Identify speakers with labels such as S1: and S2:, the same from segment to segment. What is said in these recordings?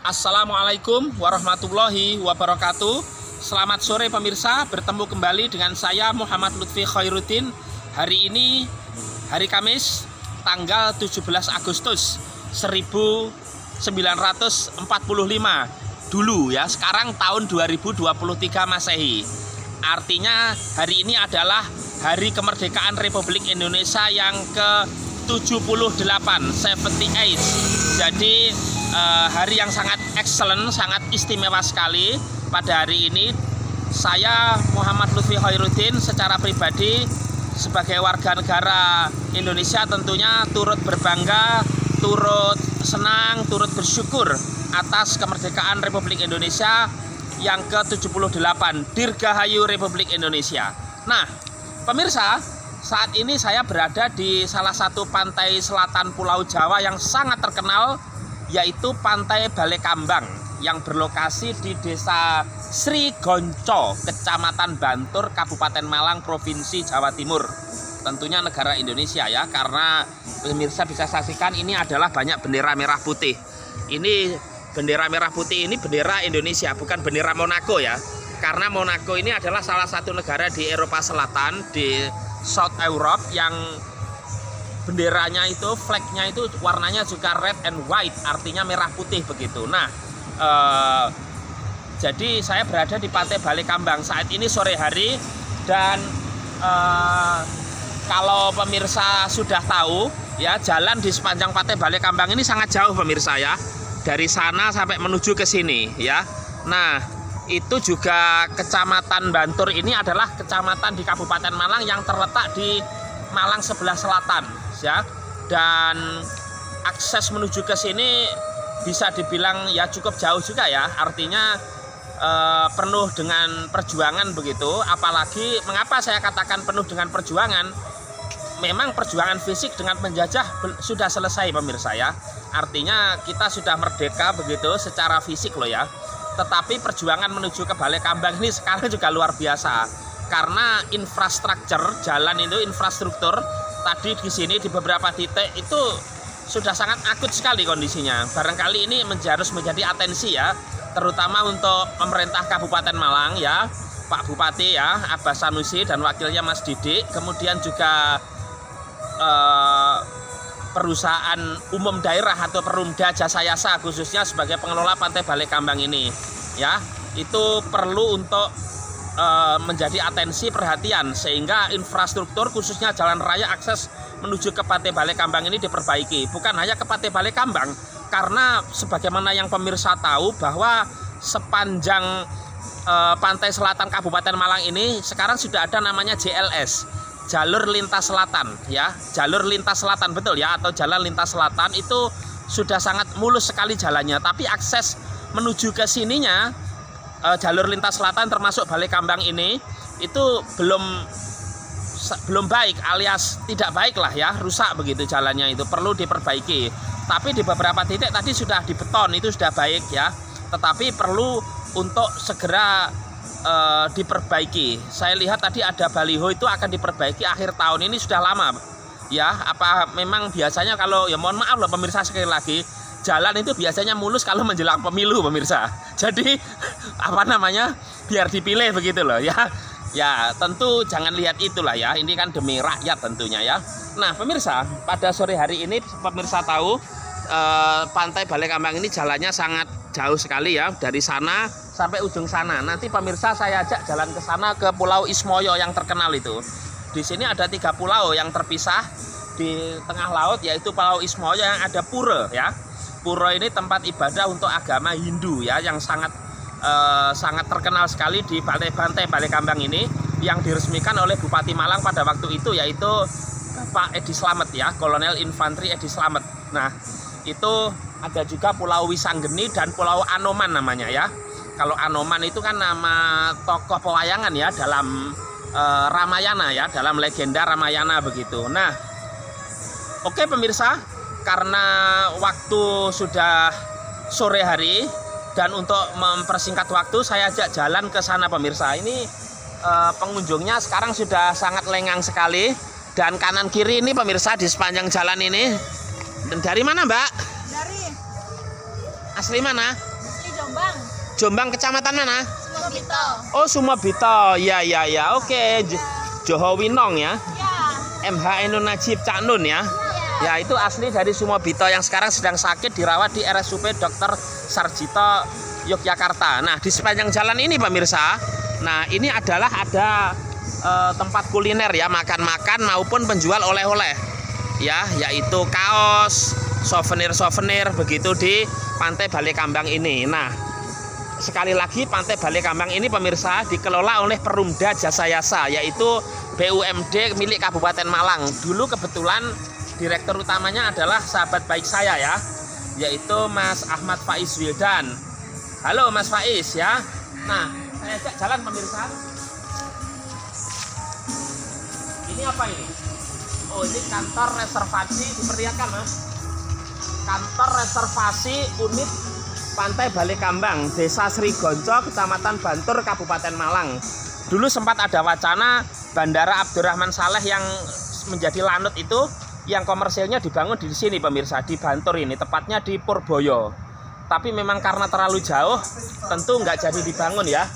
S1: Assalamualaikum warahmatullahi wabarakatuh. Selamat sore pemirsa, bertemu kembali dengan saya Muhammad Lutfi Khairuddin. Hari ini hari Kamis tanggal 17 Agustus 1945 dulu ya. Sekarang tahun 2023 Masehi. Artinya hari ini adalah hari kemerdekaan Republik Indonesia yang ke-78, 78. Jadi hari yang sangat excellent, sangat istimewa sekali. Pada hari ini saya Muhammad Lutfi Khairuddin secara pribadi sebagai warga negara Indonesia tentunya turut berbangga, turut senang, turut bersyukur atas kemerdekaan Republik Indonesia yang ke-78. Dirgahayu Republik Indonesia. Nah, pemirsa, saat ini saya berada di salah satu pantai selatan Pulau Jawa yang sangat terkenal, yaitu Pantai Balekambang yang berlokasi di Desa Sri Gonco, Kecamatan Bantur, Kabupaten Malang, Provinsi Jawa Timur. Tentunya negara Indonesia ya, karena pemirsa bisa saksikan ini adalah banyak bendera merah putih. Ini bendera merah putih ini bendera Indonesia, bukan bendera Monaco ya. Karena Monaco ini adalah salah satu negara di Eropa Selatan, di South Europe, yang benderanya itu, flagnya itu warnanya juga red and white, artinya merah putih begitu. Nah, jadi saya berada di Pantai Balekambang saat ini sore hari, dan kalau pemirsa sudah tahu ya, jalan di sepanjang Pantai Balekambang ini sangat jauh pemirsa ya, dari sana sampai menuju ke sini ya. Nah, itu juga Kecamatan Bantur ini adalah kecamatan di Kabupaten Malang yang terletak di Malang sebelah selatan ya, dan akses menuju ke sini bisa dibilang ya cukup jauh juga ya, artinya penuh dengan perjuangan begitu. Apalagi mengapa saya katakan penuh dengan perjuangan, memang perjuangan fisik dengan penjajah sudah selesai pemirsa ya, artinya kita sudah merdeka begitu secara fisik loh ya. Tetapi perjuangan menuju ke Balekambang ini sekarang juga luar biasa, karena infrastruktur jalan itu, infrastruktur tadi di sini di beberapa titik itu sudah sangat akut sekali kondisinya. Barangkali ini harus menjadi atensi ya, terutama untuk pemerintah Kabupaten Malang ya, Pak Bupati ya, Abbas Sanusi dan wakilnya Mas Didik, kemudian juga perusahaan umum daerah atau Perumda Jasa Yasa khususnya sebagai pengelola Pantai Balekambang ini ya, itu perlu untuk menjadi atensi perhatian sehingga infrastruktur khususnya jalan raya akses menuju ke Pantai Balekambang ini diperbaiki. Bukan hanya ke Pantai Balekambang, karena sebagaimana yang pemirsa tahu bahwa sepanjang pantai selatan Kabupaten Malang ini sekarang sudah ada namanya JLS, jalur lintas selatan ya, jalur lintas selatan betul ya, atau jalan lintas selatan itu sudah sangat mulus sekali jalannya. Tapi akses menuju ke sininya, jalur lintas selatan termasuk Balekambang ini itu belum baik, alias tidak baik lah ya, rusak begitu jalannya, itu perlu diperbaiki. Tapi di beberapa titik tadi sudah dibeton, itu sudah baik ya, tetapi perlu untuk segera diperbaiki. Saya lihat tadi ada baliho itu akan diperbaiki akhir tahun ini, sudah lama ya. Apa memang biasanya kalau, ya mohon maaf loh pemirsa sekali lagi, jalan itu biasanya mulus kalau menjelang pemilu pemirsa. Jadi apa namanya, biar dipilih begitu loh ya. Ya tentu jangan lihat itulah ya, ini kan demi rakyat tentunya ya. Nah pemirsa, pada sore hari ini pemirsa tahu Pantai Balekambang ini jalannya sangat jauh sekali ya, dari sana sampai ujung sana. Nanti pemirsa saya ajak jalan ke sana, ke Pulau Ismoyo yang terkenal itu. Di sini ada 3 pulau yang terpisah di tengah laut, yaitu Pulau Ismoyo yang ada pura ya. Pura ini tempat ibadah untuk agama Hindu ya, yang sangat terkenal sekali di Pantai Balekambang ini, yang diresmikan oleh Bupati Malang pada waktu itu, yaitu Pak Edi Slamet ya, Kolonel Infanteri Edi Slamet. Nah itu ada juga Pulau Wisanggeni dan Pulau Anoman namanya ya. Kalau Anoman itu kan nama tokoh pewayangan ya dalam Ramayana ya, dalam legenda Ramayana begitu. Nah oke pemirsa, karena waktu sudah sore hari dan untuk mempersingkat waktu, saya ajak jalan ke sana pemirsa. Ini pengunjungnya sekarang sudah sangat lengang sekali, dan kanan kiri ini pemirsa di sepanjang jalan ini. Dan dari mana Mbak?
S2: Dari
S1: Asli mana?
S2: Jombang.
S1: Jombang kecamatan mana?
S2: Sumobito.
S1: Oh, Sumobito. Ya. Oke. Joho Winong ya.
S2: Ya.
S1: MH Ainun Najib Cak Nun ya. Ya, itu asli dari Sumobito yang sekarang sedang sakit dirawat di RSUP Dr. Sarjito Yogyakarta. Nah, di sepanjang jalan ini pemirsa, nah ini adalah ada tempat kuliner ya, makan-makan maupun penjual oleh-oleh ya, yaitu kaos, souvenir begitu di Pantai Balekambang ini. Nah, sekali lagi Pantai Balekambang ini pemirsa dikelola oleh Perumda Jasa Yasa, yaitu BUMD milik Kabupaten Malang. Dulu kebetulan direktur utamanya adalah sahabat baik saya ya, yaitu Mas Ahmad Faiz Wildan. Halo Mas Faiz ya. Nah, saya ajak jalan pemirsa. Ini apa ini? Oh, ini kantor reservasi, diperlihatkan Mas. Kantor reservasi unit Pantai Balekambang, Desa Srigonco, Kecamatan Bantur, Kabupaten Malang. Dulu sempat ada wacana Bandara Abdurrahman Saleh yang menjadi lanut itu, yang komersilnya dibangun di sini pemirsa, di Bantur ini, tepatnya di Purboyo. Tapi memang karena terlalu jauh, tentu nggak jadi dibangun ya.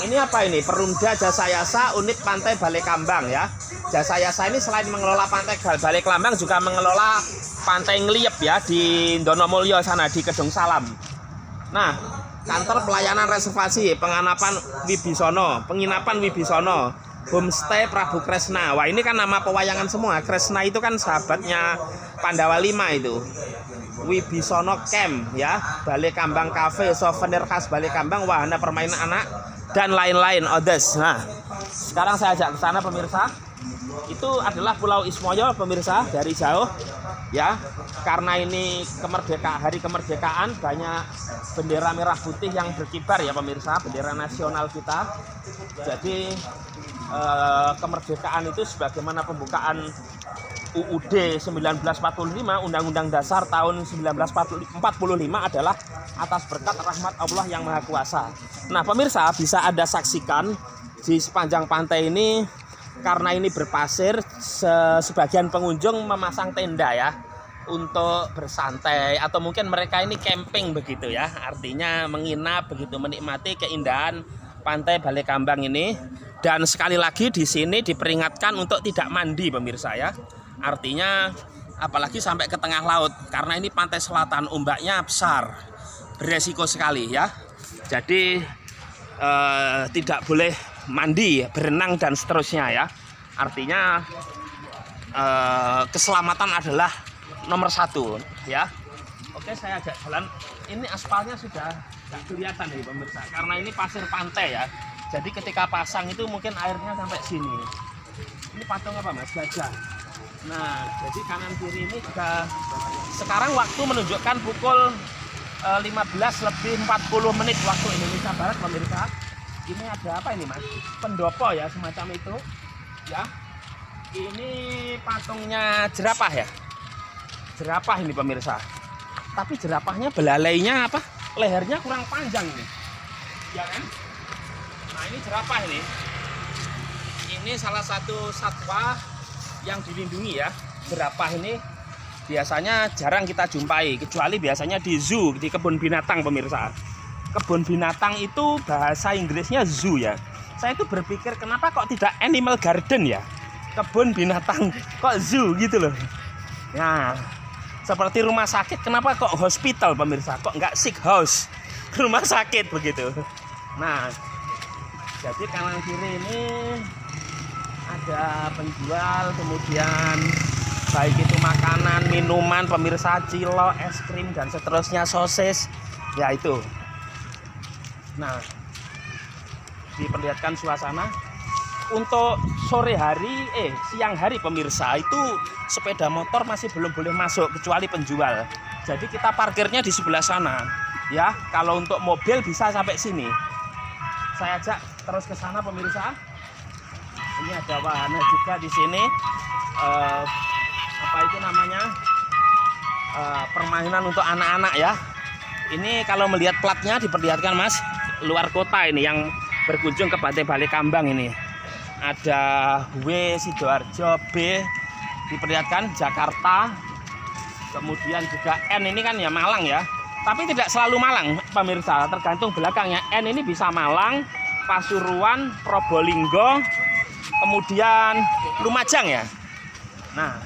S1: Ini apa ini? Perumda Jasa Yasa unit Pantai Balekambang ya. Jasa Yasa ini selain mengelola Pantai Balekambang juga mengelola Pantai Ngliep ya di Donomulyo sana di Kedung Salam. Nah, kantor pelayanan reservasi, penginapan Wibisono, homestay Prabu Kresna. Wah, ini kan nama pewayangan semua. Kresna itu kan sahabatnya Pandawa 5 itu. Wibisono Camp ya, Balekambang Cafe, souvenir khas Balekambang, wahana permainan anak dan lain-lain others. Nah, sekarang saya ajak ke sana pemirsa. Itu adalah Pulau Ismoyo pemirsa, dari jauh ya. Karena ini hari kemerdekaan, banyak bendera merah putih yang berkibar ya pemirsa, bendera nasional kita. Jadi kemerdekaan itu sebagaimana pembukaan UUD 1945, Undang-Undang Dasar tahun 1945 adalah atas berkat rahmat Allah yang Maha Kuasa. Nah pemirsa, bisa Anda saksikan di sepanjang pantai ini, karena ini berpasir, sebagian pengunjung memasang tenda ya, untuk bersantai, atau mungkin mereka ini camping begitu ya, artinya menginap begitu, menikmati keindahan Pantai Balekambang ini. Dan sekali lagi di sini diperingatkan untuk tidak mandi pemirsa ya. Artinya apalagi sampai ke tengah laut, karena ini pantai selatan, ombaknya besar, beresiko sekali ya. Jadi tidak boleh mandi, berenang dan seterusnya ya. Artinya keselamatan adalah nomor 1 ya. Oke, saya ajak jalan. Ini aspalnya sudah nggak kelihatan nih pemirsa, karena ini pasir pantai ya. Jadi ketika pasang itu mungkin airnya sampai sini. Ini patung apa Mas? Gajah. Nah, jadi kanan kiri ini juga sekarang waktu menunjukkan pukul 15:40 waktu Indonesia Barat pemirsa. Ini ada apa ini Mas? Pendopo ya, semacam itu ya. Ini patungnya jerapah ya. Jerapah ini pemirsa. Tapi jerapahnya belalainya apa? Lehernya kurang panjang ini. Ya kan? Nah, ini jerapah ini. Ini salah satu satwa yang dilindungi ya. Jerapah ini biasanya jarang kita jumpai, kecuali biasanya di zoo, di kebun binatang pemirsa. Kebun binatang itu bahasa Inggrisnya zoo ya. Saya itu berpikir kenapa kok tidak animal garden ya, kebun binatang kok zoo gitu loh. Nah, seperti rumah sakit, kenapa kok hospital pemirsa, kok nggak sick house, rumah sakit begitu. Nah, jadi kanan kiri ini ada penjual, kemudian baik itu makanan, minuman pemirsa, cilok, es krim dan seterusnya, sosis ya itu. Nah, diperlihatkan suasana. Untuk sore hari, siang hari pemirsa, itu sepeda motor masih belum boleh masuk kecuali penjual. Jadi kita parkirnya di sebelah sana ya. Kalau untuk mobil bisa sampai sini. Saya ajak terus ke sana pemirsa. Ini ada wahana juga di sini. Apa itu namanya? Permainan untuk anak-anak ya. Ini kalau melihat platnya diperlihatkan Mas, luar kota ini yang berkunjung ke Pantai Balekambang ini. Ada W Sidoarjo, B diperlihatkan Jakarta, kemudian juga N ini kan ya Malang ya. Tapi tidak selalu Malang, pemirsa, tergantung belakangnya. N ini bisa Malang, Pasuruan, Probolinggo, kemudian Lumajang ya. Nah,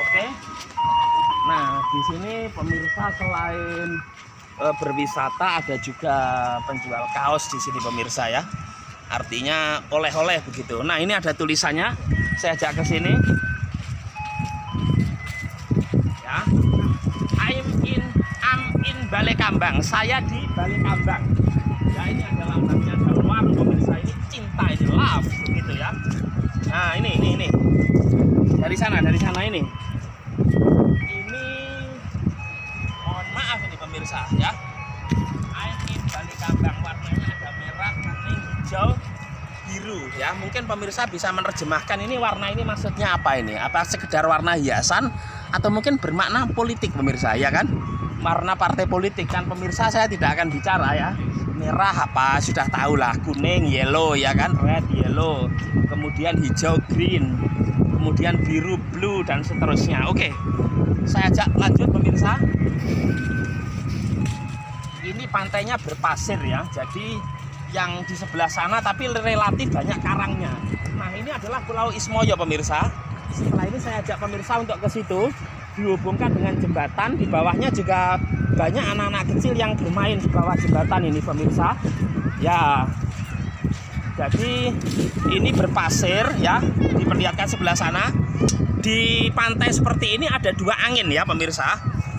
S1: oke. Nah, di sini pemirsa selain berwisata ada juga penjual kaos di sini pemirsa ya. Artinya oleh-oleh begitu. Nah, ini ada tulisannya. Saya ajak ke sini. Ya. I'm in Balekambang. Saya di Balekambang. Ya, ini ada lambangnya daun waru pemirsa. Ini cinta, ini love begitu ya. Nah, ini. Dari sana ini. Ini mohon maaf ini pemirsa ya. I'm in Balekambang, warnanya ada merah, kuning, hijau, biru ya. Mungkin pemirsa bisa menerjemahkan ini warna ini maksudnya apa ini? Apa sekedar warna hiasan atau mungkin bermakna politik pemirsa ya kan? Warna partai politik kan pemirsa, saya tidak akan bicara ya. Merah apa sudah tahu lah, kuning yellow ya kan, red yellow, kemudian hijau green, kemudian biru blue dan seterusnya. Oke, saya ajak lanjut pemirsa. Ini pantainya berpasir ya, jadi yang di sebelah sana tapi relatif banyak karangnya. Nah, ini adalah Pulau Ismoyo pemirsa. Setelah ini saya ajak pemirsa untuk ke situ, dihubungkan dengan jembatan. Di bawahnya juga banyak anak-anak kecil yang bermain di bawah jembatan ini pemirsa. Ya, jadi ini berpasir ya, diperlihatkan sebelah sana. Di pantai seperti ini ada dua angin ya pemirsa.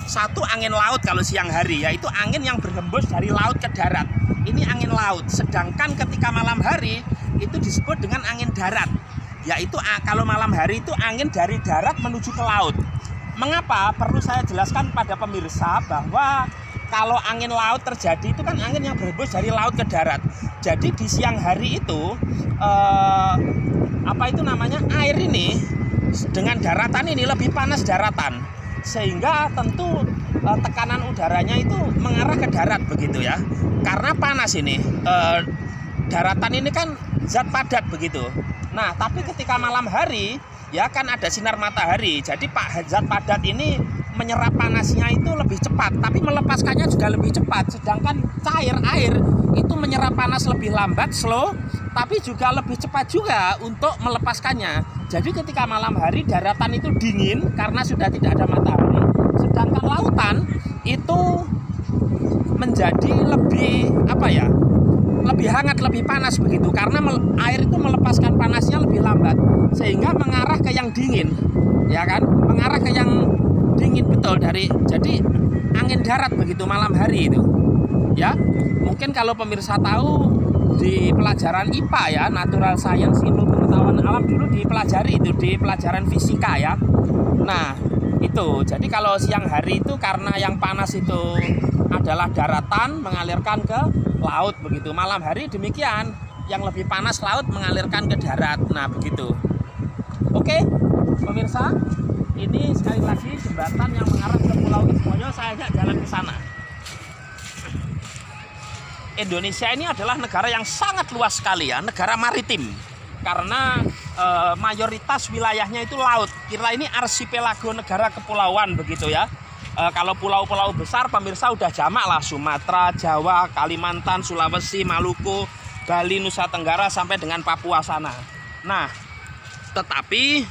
S1: Satu angin laut kalau siang hari, yaitu angin yang berhembus dari laut ke darat. Ini angin laut. Sedangkan ketika malam hari itu disebut dengan angin darat. Yaitu kalau malam hari itu angin dari darat menuju ke laut. Mengapa? Perlu saya jelaskan pada pemirsa bahwa kalau angin laut terjadi itu kan angin yang berhembus dari laut ke darat. Jadi di siang hari itu air ini dengan daratan ini lebih panas daratan, sehingga tentu tekanan udaranya itu mengarah ke darat begitu ya. Karena panas ini, daratan ini kan zat padat begitu. Nah, tapi ketika malam hari ya kan ada sinar matahari, jadi zat padat ini menyerap panasnya itu lebih cepat, tapi melepaskannya juga lebih cepat. Sedangkan air itu menyerap panas lebih lambat, slow, tapi juga lebih cepat juga untuk melepaskannya. Jadi ketika malam hari daratan itu dingin karena sudah tidak ada matahari, sedangkan lautan itu menjadi lebih lebih hangat, lebih panas begitu, karena air itu melepaskan panasnya lebih lambat sehingga mengarah ke yang dingin ya kan, mengarah ke yang dingin betul jadi angin darat begitu malam hari itu ya. Mungkin kalau pemirsa tahu di pelajaran IPA ya, natural science, ilmu pengetahuan alam, dulu dipelajari itu di pelajaran fisika ya. Nah itu, jadi kalau siang hari itu karena yang panas itu adalah daratan mengalirkan ke laut begitu. Malam hari demikian, yang lebih panas laut mengalirkan ke darat. Nah begitu. Oke pemirsa, ini sekali lagi jembatan yang mengarah ke Pulau Ismoyo. Saya ajak jalan ke sana. Indonesia ini adalah negara yang sangat luas sekali ya, negara maritim. Karena mayoritas wilayahnya itu laut. Kira ini arsipelago, negara kepulauan begitu ya. Kalau pulau-pulau besar pemirsa udah jamak lah, Sumatera, Jawa, Kalimantan, Sulawesi, Maluku, Bali, Nusa Tenggara sampai dengan Papua sana. Nah, tetapi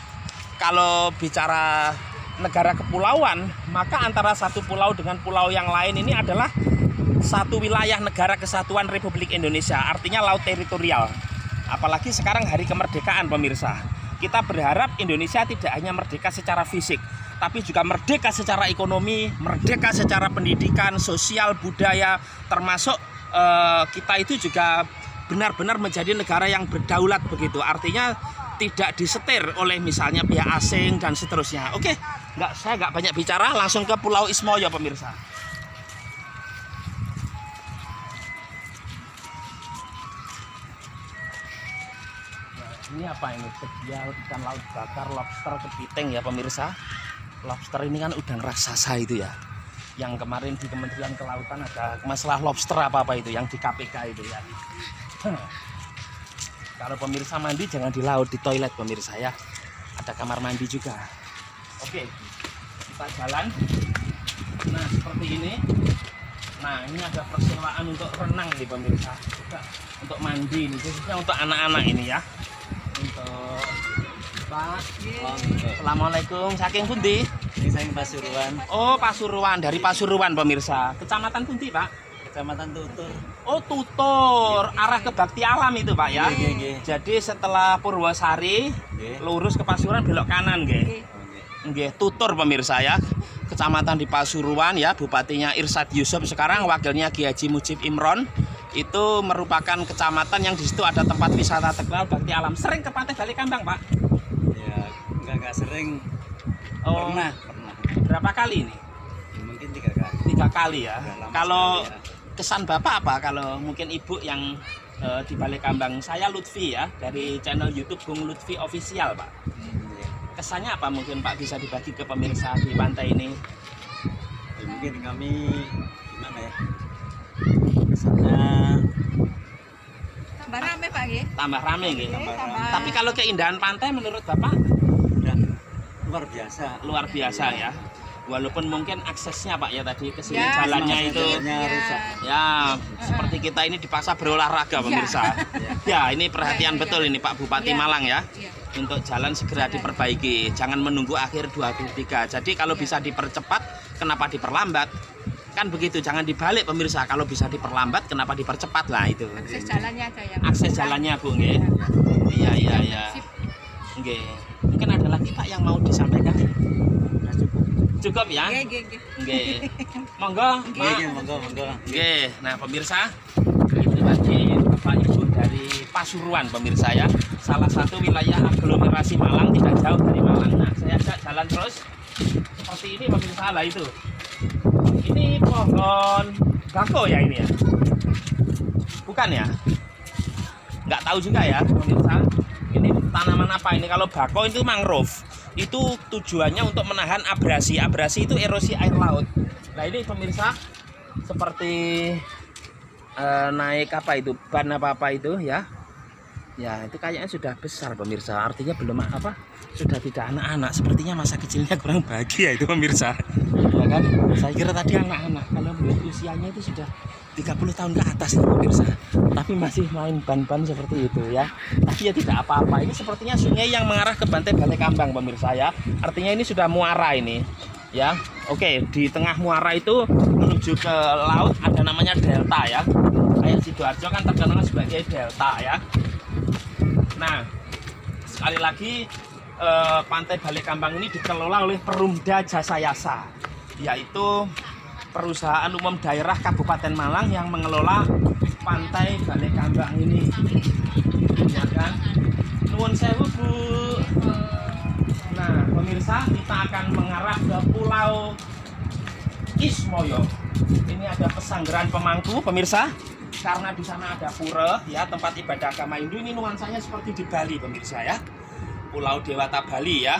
S1: kalau bicara negara kepulauan, maka antara satu pulau dengan pulau yang lain ini adalah satu wilayah negara kesatuan Republik Indonesia, artinya laut teritorial. Apalagi sekarang hari kemerdekaan pemirsa. Kita berharap Indonesia tidak hanya merdeka secara fisik, tapi juga merdeka secara ekonomi, merdeka secara pendidikan, sosial, budaya, termasuk kita itu juga benar-benar menjadi negara yang berdaulat begitu. Artinya tidak disetir oleh misalnya pihak asing dan seterusnya. Oke, saya nggak banyak bicara, langsung ke Pulau Ismoyo pemirsa. Ini apa ini? Sedia ikan laut bakar, lobster, kepiting ya pemirsa. Lobster ini kan udang raksasa itu ya. Yang kemarin di Kementerian Kelautan ada masalah lobster apa-apa itu, yang di KPK itu ya. Kalau pemirsa mandi jangan di laut, di toilet pemirsa ya. Ada kamar mandi juga. Oke. kita jalan. Nah seperti ini. Nah ini ada persewaan untuk renang nih pemirsa, untuk mandi nih, khususnya untuk anak-anak ini ya. Untuk Pak, assalamualaikum. Saking pundi?
S2: Ini saya Pasuruan.
S1: Oh Pasuruan, dari Pasuruan pemirsa. Kecamatan pundi Pak?
S2: Kecamatan Tutur.
S1: Oh Tutur, arah ke Bakti Alam itu Pak ya. Jadi setelah Purwosari, lurus ke Pasuruan belok kanan nggih. Nggih, Tutur pemirsa ya. Kecamatan di Pasuruan ya, bupatinya Irsyad Yusuf, sekarang wakilnya Ki Haji Mujib Imron. Itu merupakan kecamatan yang di situ ada tempat wisata terkenal Bakti Alam. Sering ke Pantai Balikambang, Pak?
S2: Ya, enggak sering.
S1: Oh, pernah. Berapa kali ini?
S2: Mungkin 3 kali.
S1: 3 kali ya. Kalau
S2: sekali, ya.
S1: Kesan Bapak apa kalau mungkin Ibu yang di Balikambang? Saya Lutfi ya, dari channel YouTube Bung Lutfi Official, Pak.
S2: Ya.
S1: Kesannya apa mungkin Pak bisa dibagi ke pemirsa di pantai ini?
S2: Ya, mungkin kami gimana ya? Kesannya
S3: Tambah rame Pak nggih.
S1: Tambah rame nggih.
S3: Tambah.
S1: Tapi kalau keindahan pantai menurut Bapak
S2: udah luar biasa.
S1: luar biasa ya. Walaupun mungkin aksesnya Pak ya tadi ke sini
S3: Ya,
S1: jalannya
S2: akses
S1: itu
S2: jalannya rusak.
S1: ya seperti kita ini dipaksa berolahraga pemirsa. Ya, ini perhatian
S3: Ya, ya,
S1: betul
S3: ya.
S1: ini Pak Bupati
S3: Ya.
S1: Malang ya.
S3: Iya.
S1: Untuk jalan segera diperbaiki, jangan menunggu akhir 23. Jadi kalau bisa dipercepat, kenapa diperlambat? Kan begitu, jangan dibalik pemirsa. Kalau bisa diperlambat, kenapa dipercepat lah itu.
S3: Akses jalannya ada yang
S1: Akses jalannya Bu nggih. Iya iya iya. Nggih. Mungkin ada lagi Pak yang mau disampaikan?
S2: Nah, cukup.
S1: Cukup ya?
S3: Nggih, nggih, nggih.
S1: Nggih. Monggo, Pak.
S2: Nggih, monggo.
S1: Oke, nah pemirsa, itu tadi Bapak Ibu dari Pasuruan pemirsa ya, salah satu wilayah aglomerasi Malang, tidak jauh dari Malang. Nah, saya ajak jalan terus seperti ini pemirsa lah itu. Ini pohon bako ya ini ya? Bukan ya? Nggak tahu juga ya pemirsa. Ini tanaman apa ini? Kalau bako itu mangrove. Itu tujuannya untuk menahan abrasi. Abrasi itu erosi air laut. Nah ini pemirsa seperti naik apa itu ban apa itu ya. Ya itu kayaknya sudah besar pemirsa. Artinya belum apa sudah tidak anak-anak. Sepertinya masa kecilnya kurang bahagia itu pemirsa. Ya kan? Saya kira tadi anak-anak. Kalau melihat usianya itu sudah 30 tahun ke atas itu pemirsa. Tapi masih main ban-ban seperti itu ya. Tapi ya tidak apa-apa. Ini sepertinya sungai yang mengarah ke Pantai Balikambang pemirsa ya. Artinya ini sudah muara ini. Ya. Oke, di tengah muara itu menuju ke laut ada namanya delta ya. Kayak Sidoarjo kan terkenal sebagai delta ya. Nah, sekali lagi Pantai Balikambang ini dikelola oleh Perumda Jasayasa, yaitu perusahaan umum daerah Kabupaten Malang yang mengelola Pantai Balikambang ini. Ya kan? Nuwun sewu Bu. Nah, pemirsa, kita akan mengarah ke Pulau Ismoyo. Ini ada pesanggeran Pemangku, pemirsa. Karena di sana ada pura, ya tempat ibadah agama Hindu. Ini nuansanya seperti di Bali, pemirsa ya. Pulau Dewata Bali ya.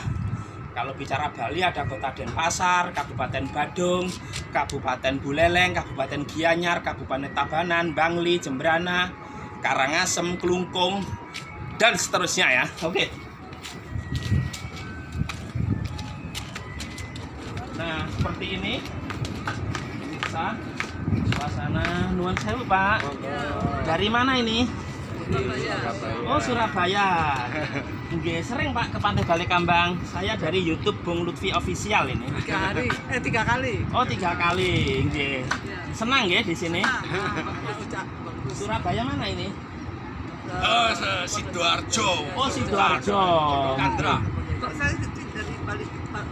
S1: Kalau bicara Bali ada Kota Denpasar, Kabupaten Badung, Kabupaten Buleleng, Kabupaten Gianyar, Kabupaten Tabanan, Bangli, Jembrana, Karangasem, Klungkung, dan seterusnya ya. Oke. Nah, seperti ini. Pemirsa, suasana nuan sewu, Pak. Dari mana ini? Oh, Surabaya. Nggih, sering Pak ke Pantai Balikambang. Saya dari YouTube Bung Lutfi Official ini.
S3: 3 kali.
S1: Oh, 3 kali. Nggih. Senang nggih di sini? Surabaya mana ini?
S4: Sidoarjo.
S1: Oh, Sidoarjo.
S4: Kandra.
S3: Kok saya dari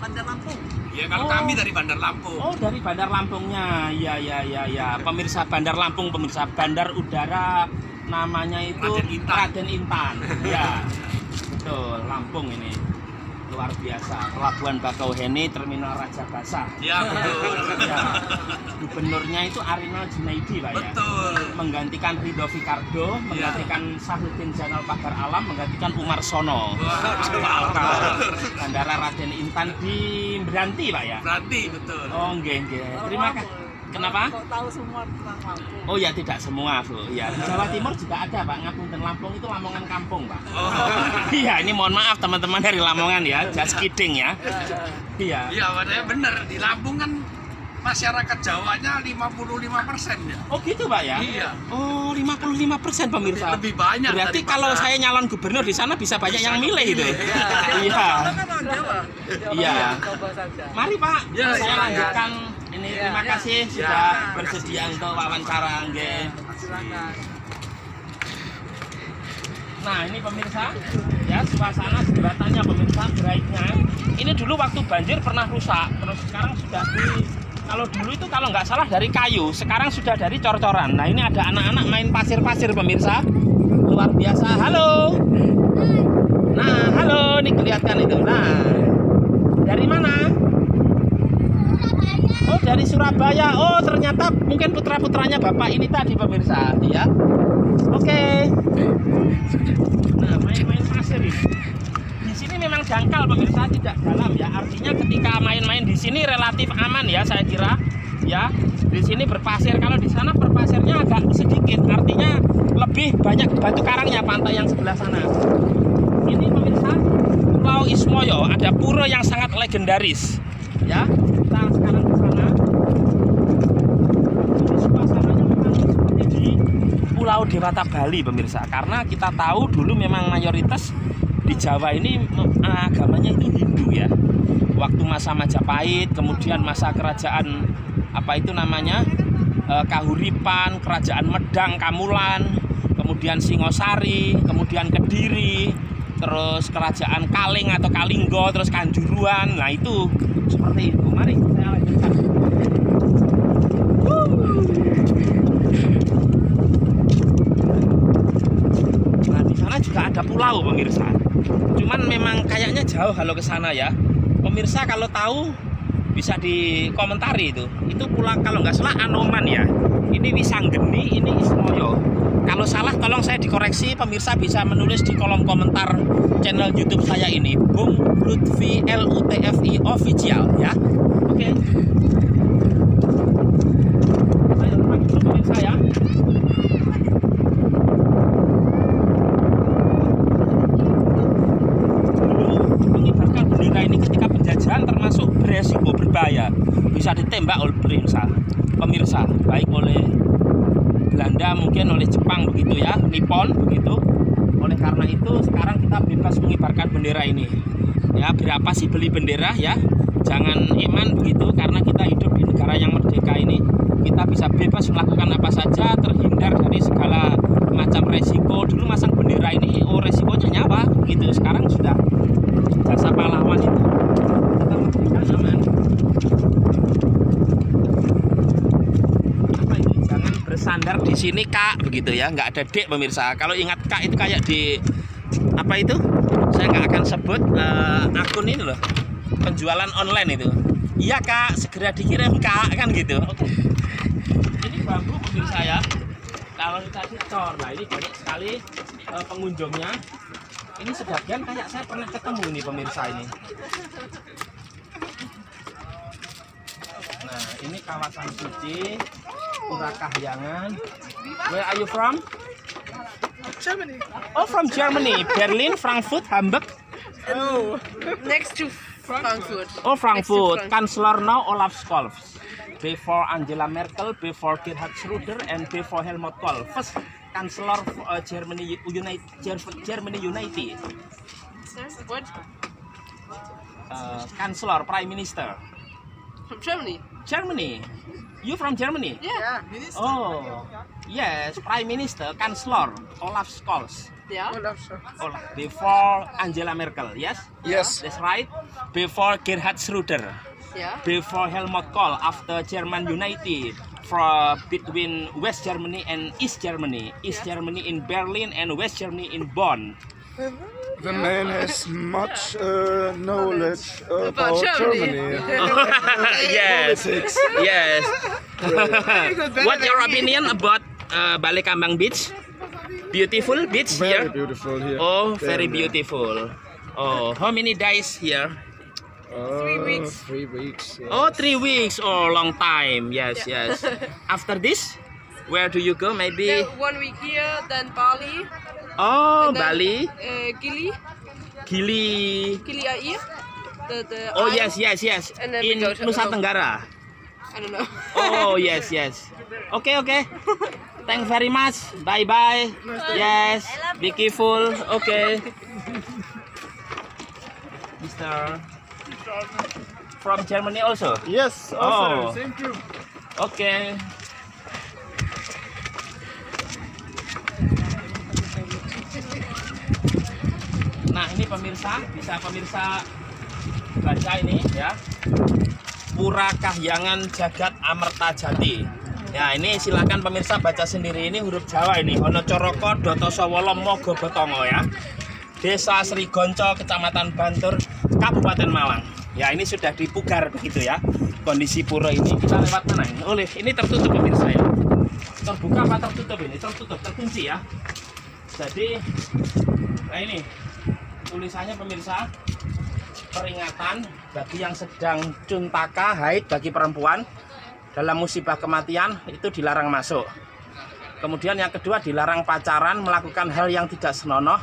S3: Bandar Lampung.
S4: Ya kalau
S1: Oh.
S4: kami dari Bandar Lampung.
S1: Oh, dari Bandar Lampungnya. Ya. Pemirsa Bandar Lampung, pemirsa bandar udara namanya itu
S4: Raden Intan.
S1: Raden Intan. Ya. Betul, Lampung ini. Luar biasa. Pelabuhan Bakauheni, Terminal Raja Basah.
S4: Ya betul.
S1: Ya. Gubernurnya itu Arinal Junaidi, Pak ya.
S4: Betul.
S1: Menggantikan Ridho Fikardo, menggantikan Sahuddin Zainal Pagar Alam, menggantikan Umar Sono. Bandara Raden Intan di Meranti, Pak ya.
S4: Berarti betul.
S1: Oh, nggih. Terima kasih. Kenapa?
S3: Kok tahu semua tentang Lampung?
S1: Oh ya tidak semua Bu. Ya di Jawa Timur juga ada Pak. Ngapunten Lampung itu Lamongan kampung Pak. Iya ini mohon maaf teman-teman dari Lamongan ya. Just kidding ya. Iya.
S4: Iya, padahal bener di Lampung kan masyarakat Jawanya 55% ya.
S1: Oh gitu Pak ya?
S4: Iya.
S1: Oh 55% pemirsa.
S4: Lebih banyak.
S1: Berarti
S4: daripada-
S1: kalau saya nyalon gubernur di sana bisa banyak yang milih itu. Iya.
S3: Kan orang Jawa.
S1: Iya.
S3: Coba saja.
S1: Mari Pak,
S4: Ya,
S1: saya
S4: ya,
S1: lanjutkan ini.
S3: Ya,
S1: Terima
S3: ya.
S1: kasih sudah bersedia untuk wawancara nggih.
S3: Silakan.
S1: Nah ini pemirsa, ya suasana jembatannya pemirsa baiknya. Ini dulu waktu banjir pernah rusak, terus sekarang sudah kalau dulu itu kalau nggak salah dari kayu, sekarang sudah dari cor-coran. Nah ini ada anak-anak main pasir-pasir pemirsa, luar biasa. Halo. Nah halo, ini kelihatan itu. Nah dari mana? Oh dari Surabaya. Oh ternyata mungkin putra-putranya bapak ini tadi pemirsa, ya. Oke. Nah, main-main pasir ini. Di sini memang dangkal pemirsa, tidak dalam ya. Artinya ketika main-main di sini relatif aman ya, saya kira. Ya, di sini berpasir. Kalau di sana berpasirnya agak sedikit, artinya lebih banyak batu karangnya pantai yang sebelah sana. Ini pemirsa, Pulau Ismoyo, ada pura yang sangat legendaris. Ya, kita sekarang ke sana. Ini suasananya memang seperti di Pulau Dewata Bali pemirsa, karena kita tahu dulu memang mayoritas di Jawa ini agamanya itu Hindu ya. Waktu masa Majapahit, kemudian masa kerajaan apa itu namanya Kahuripan, kerajaan Medang, Kamulan, kemudian Singosari, kemudian Kediri, terus kerajaan Kaling atau Kalinggo, terus Kanjuruan. Nah itu seperti itu. Mari saya lanjutkan. Nah di sana juga ada pulau pemirsa. Cuman memang kayaknya jauh kalau ke sana ya. Pemirsa kalau tahu bisa dikomentari itu. Itu pulau kalau nggak salah Anoman ya. Ini Wisanggeni, ini Ismoyo. Kalau salah tolong saya dikoreksi, pemirsa bisa menulis di kolom komentar channel YouTube saya ini, Bung Lutfi LUTFI Official ya. Oke. Saya rumah dulu pemirsa ya. Dulu mengibarkan bendera ini ketika penjajahan termasuk beresiko berbahaya, bisa ditembak oleh pemirsa, baik oleh Belanda mungkin oleh Jepang begitu ya, Nippon begitu. Oleh karena itu sekarang kita bebas mengibarkan bendera ini. Ya berapa sih beli bendera ya? Jangan eman begitu, karena kita hidup di negara yang merdeka ini. Kita bisa bebas melakukan apa saja, terhindar dari segala macam resiko. Dulu masang bendera ini, oh resikonya nyawa gitu. Sekarang sudah jasa pahlawan itu. Kita merdeka aman. Bersandar di sini Kak begitu ya, nggak ada Dek pemirsa. Kalau ingat Kak itu kayak di apa itu? Saya nggak akan sebut akun ini loh, penjualan online itu. Iya Kak, segera dikirim Kak kan gitu. Oke. Ini bambu pemirsa ya. Kalau tadi cor, nah ini banyak sekali pengunjungnya. Ini sebagian kayak saya pernah ketemu nih pemirsa ini. Nah ini kawasan suci Pura Kahyangan. Where are you from?
S3: Germany.
S1: Oh, from Germany. Berlin, Frankfurt, Hamburg.
S3: Oh, next to Frankfurt.
S1: Oh, Frankfurt. Chancellor now Olaf Scholz. Before Angela Merkel, before Gerhard Schröder, and before Helmut Kohl. First Chancellor Germany United.
S3: What?
S1: Chancellor, Prime Minister.
S3: From Germany.
S1: Germany. You from Germany?
S3: Yeah.
S1: Oh, yes. Prime Minister, Chancellor Olaf Scholz.
S3: Yeah.
S1: Olaf. Before Angela Merkel, yes?
S5: Yes.
S1: That's right. Before Gerhard Schröder.
S3: Yeah.
S1: Before Helmut Kohl, after German United, from between West Germany and East Germany. East Germany in Berlin and West Germany in Bonn.
S5: The man has much knowledge about
S3: Germany.
S5: Germany.
S1: Yes,
S5: Politics.
S1: yes. What your opinion about Balekambang Beach? Beautiful beach
S5: Very
S1: here.
S5: beautiful here.
S1: Oh, very
S5: Very
S1: beautiful. Oh, how many days here?
S3: 3 weeks.
S5: 3 weeks. Yeah.
S1: Oh, 3 weeks. Oh, long time. Yes, yes. After this, where do you go? Maybe.
S3: Then 1 week here, then Bali.
S1: Oh,
S3: and then,
S1: Bali,
S3: Gili
S1: Gili.
S3: Air. The
S1: Oh,
S3: island.
S1: yes.
S3: And then we
S1: In
S3: go to
S1: Nusa
S3: home.
S1: Tenggara.
S3: I don't know.
S1: Oh, yes. Okay. Thanks very much. Bye. Yes. Be careful. Okay. Mr. From Germany also.
S5: Yes,
S1: Oh.
S5: also. Thank you.
S1: Oke. Nah, ini pemirsa, bisa pemirsa baca ini ya. Pura Kahyangan Jagat Amertajati. Ya, ini silakan pemirsa baca sendiri, ini huruf Jawa ini. Honocoroko Dotosowolo Mogobotongo ya. Desa Srigonco, Kecamatan Bantur, Kabupaten Malang. Ya, ini sudah dipugar begitu ya. Kondisi pura ini. Kita lewat mana ini? Oleh, ini tertutup pemirsa ya. Terbuka apa tertutup ini? Tertutup, terkunci ya. Jadi, nah ini tulisannya pemirsa, peringatan bagi yang sedang cuntaka haid bagi perempuan dalam musibah kematian itu dilarang masuk. Kemudian yang kedua dilarang pacaran, melakukan hal yang tidak senonoh.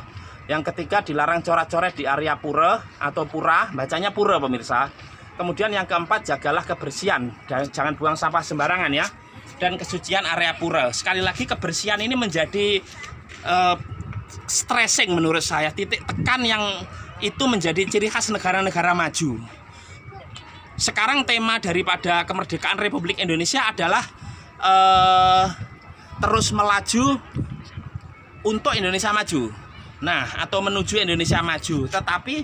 S1: Yang ketiga dilarang coret-coret di area pura atau pura, bacanya pura pemirsa. Kemudian yang keempat jagalah kebersihan, dan jangan buang sampah sembarangan ya. Dan kesucian area pura. Sekali lagi kebersihan ini menjadi stressing menurut saya, titik tekan yang itu menjadi ciri khas negara-negara maju. Sekarang tema daripada kemerdekaan Republik Indonesia adalah terus melaju untuk Indonesia maju. Nah, atau menuju Indonesia maju. Tetapi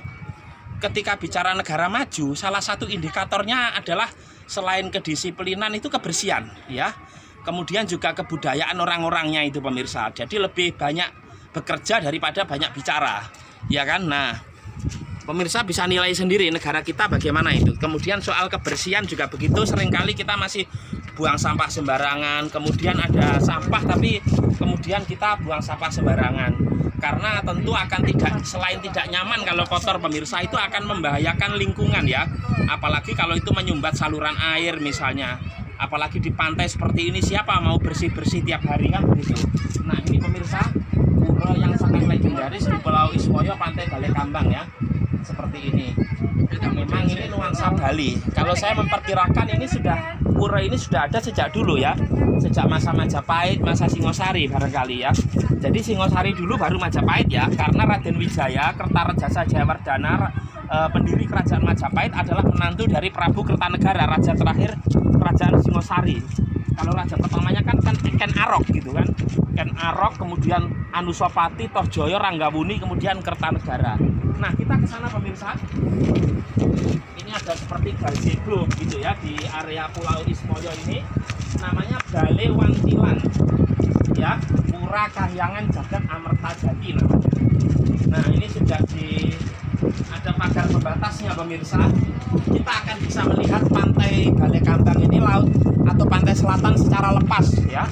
S1: ketika bicara negara maju, salah satu indikatornya adalah selain kedisiplinan itu kebersihan, ya. Kemudian juga kebudayaan orang-orangnya itu pemirsa. Jadi lebih banyak bekerja daripada banyak bicara, ya kan? Nah, pemirsa bisa nilai sendiri negara kita bagaimana itu. Kemudian soal kebersihan juga begitu, seringkali kita masih buang sampah sembarangan. Kemudian ada sampah tapi kemudian kita buang sampah sembarangan. Karena tentu akan selain tidak nyaman kalau kotor pemirsa, itu akan membahayakan lingkungan ya. Apalagi kalau itu menyumbat saluran air misalnya. Apalagi di pantai seperti ini, siapa mau bersih-bersih tiap hari kan begitu. Nah, ini pemirsa, pura yang sangat legendaris di Pulau Ismoyo, Pantai Balekambang ya. Seperti ini. Memang ini nuansa Bali. Kalau saya memperkirakan ini pura ini sudah ada sejak dulu ya. Sejak masa Majapahit, masa Singosari barangkali ya. Jadi Singosari dulu baru Majapahit ya. Karena Raden Wijaya, Kertarejasa Jayawardana, pendiri kerajaan Majapahit adalah menantu dari Prabu Kertanegara, raja terakhir kerajaan Singosari. Kalau raja pertamanya kan Ken Arok gitu kan. Ken Arok, kemudian Anusapati, Tohjoyo, Ranggawuni, kemudian Kertanegara. Nah, kita ke sana pemirsa. Ini ada seperti gazebo gitu ya di area Pulau Ismoyo ini. Namanya Bale Wantilan. Ya, Pura Kahyangan Jagat Amertajati namanya. Nah, ini sudah ada pagar pembatasnya pemirsa. Kita akan bisa melihat pantai Balekambang ini, laut atau pantai selatan secara lepas ya,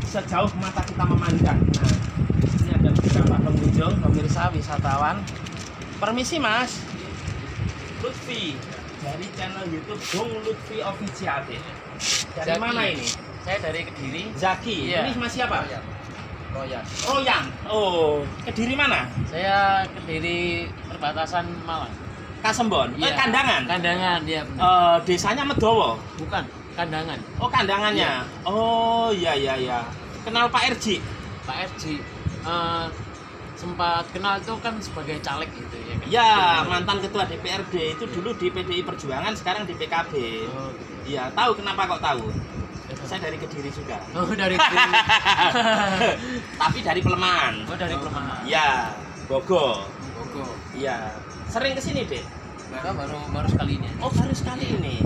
S1: sejauh mata kita memandang. Nah, ini ada beberapa pengunjung pemirsa wisatawan. Permisi Mas, Lutfi dari channel YouTube Bung Lutfi Official. Dari
S6: Zaki.
S1: mana ini?
S6: Saya dari Kediri.
S1: Zaki.
S6: Iya.
S1: Ini Mas siapa?
S6: Royan.
S1: Royan. Oh, Kediri mana?
S6: Saya Kediri perbatasan Malang.
S1: Kasembon.
S6: Iya.
S1: Kandangan.
S6: Kandangan, ya benar.
S1: Desanya Medowo.
S6: Bukan, Kandangan.
S1: Oh, kandangannya. Oh, iya. Kenal Pak RJ?
S6: Pak RJ sempat kenal itu kan sebagai caleg gitu ya kan.
S1: Ya, mantan ketua DPRD itu dulu di PDI Perjuangan, sekarang di PKB.
S6: Oh,
S1: Iya, tahu kenapa kok tahu? Saya dari Kediri juga.
S6: oh dari Kediri.
S1: Tapi dari Pelemahan.
S6: Oh dari Pelemahan.
S1: Iya, Bogor.
S6: Bogor.
S1: Iya. Sering kesini, Dek?
S6: Enggak, baru sekali ini.
S1: Oh, baru sekali ini.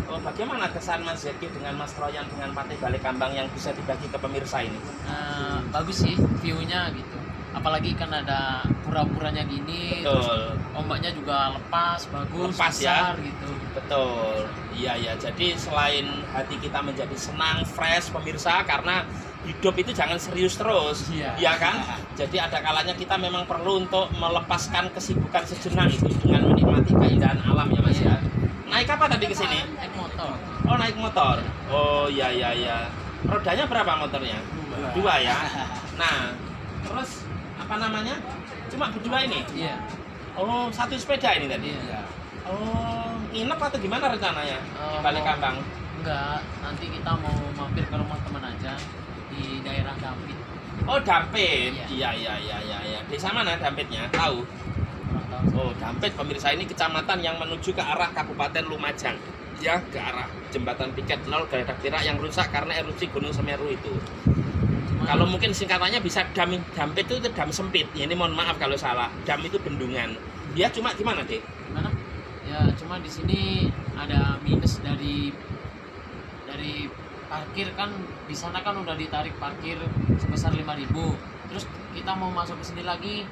S1: Oh, bagaimana kesan Mas Zeki dengan Mas Royan dengan Pantai Balekambang yang bisa dibagi ke pemirsa ini?
S6: Bagus sih view-nya gitu. Apalagi kan ada pura-puranya gini,
S1: Betul.
S6: terus ombaknya juga lepas, bagus,
S1: Lepas ya.
S6: besar gitu.
S1: Betul. Iya. Jadi selain hati kita menjadi senang, fresh pemirsa, karena hidup itu jangan serius terus,
S6: Iya.
S1: ya kan? Jadi ada kalanya kita memang perlu untuk melepaskan kesibukan sejenak itu dengan menikmati keindahan alam ya Mas ya. Naik apa tadi ke sini?
S6: Naik motor.
S1: Oh naik motor. Oh ya ya ya. Rodanya berapa motornya? Dua ya. Nah terus apa namanya? Cuma berdua ini?
S6: Iya.
S1: Oh satu sepeda ini tadi?
S6: Iya.
S1: Oh nginep atau gimana rencananya? Di balik
S6: Mau-
S1: kambang?
S6: Enggak, nanti kita mau mampir ke rumah teman aja di daerah Dampit.
S1: Oh Dampit.
S6: Iya.
S1: Iya. Desa mana Dampitnya? Tahu?
S6: Kurang tahu.
S1: Oh Dampit pemirsa, ini kecamatan yang menuju ke arah Kabupaten Lumajang. Ya ke arah jembatan Piket 0 Geledak Perak yang rusak karena erupsi Gunung Semeru itu. Kalau mungkin singkatannya bisa Dampit itu dam sempit. Ya, ini mohon maaf kalau salah. Dam itu bendungan. Dia cuma gimana, Dek?
S6: Gimana? Ya cuma di sini ada minus dari parkir kan, di sana kan udah ditarik parkir sebesar 5.000. Terus kita mau masuk ke sini lagi